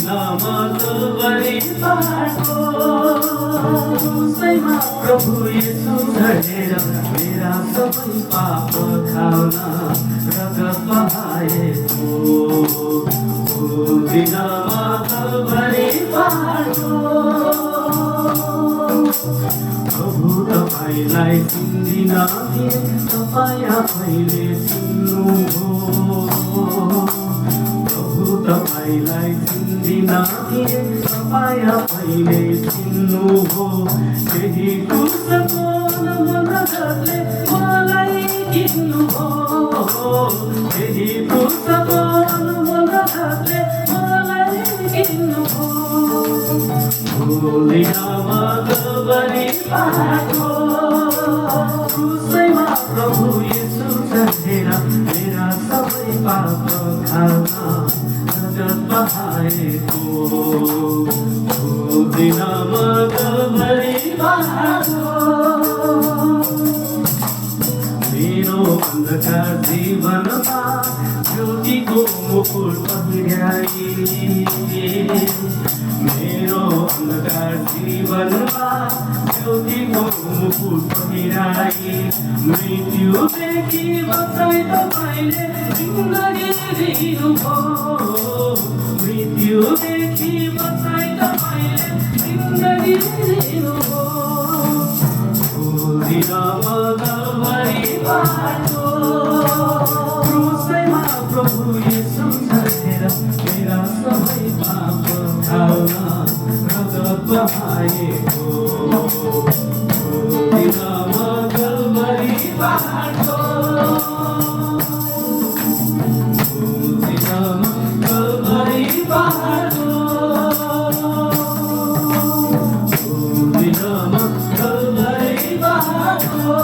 दिनमा कलवरी पहाडको उसैमा प्रभु येशू झरेर मेरा सबै पाप खाउन रगत बहाएको दिनमा कलवरी पहाडको प्रभु तपाईलाई चिन्दिन थिए तपाईँ आफैले चिन्नुभयो प्रभु तपाईलाई चिन्दिन थिए तपाईँ आफैले चिन्नुभयो केही पुस्तकको नम्रताले मलाई किन्नुभयो केही पुस्तकको नम्रताले मलाई किन्नुभयो दिनमा कलवरी पहाडको उसैमा प्रभु येशू झरेर मेरा सबै पाप खाउन रगत बहाएको दिनमा कलवरी पहाडको मेरो अन्धकार जीवनमा ज्योतिको मुकुट पहिराई मेरो अन्धकार जीवनमा ज्योतिको मुकुट पहिराई मृत्युदेखि बचाइ तपाईँले जिन्दगी दिनुभयो मृत्युदेखि बचाइ तपाईँले जिन्दगी दिनुभयो दिनमा कलवरी पहाडको क्रुसैमा प्रभु येशू झरेर मेरा सबै पाप खाउन रगत बहाएको दिनमा कलवरी पहाडको दिनमा कलवरी पहाडको दिनमा कलवरी पहाडको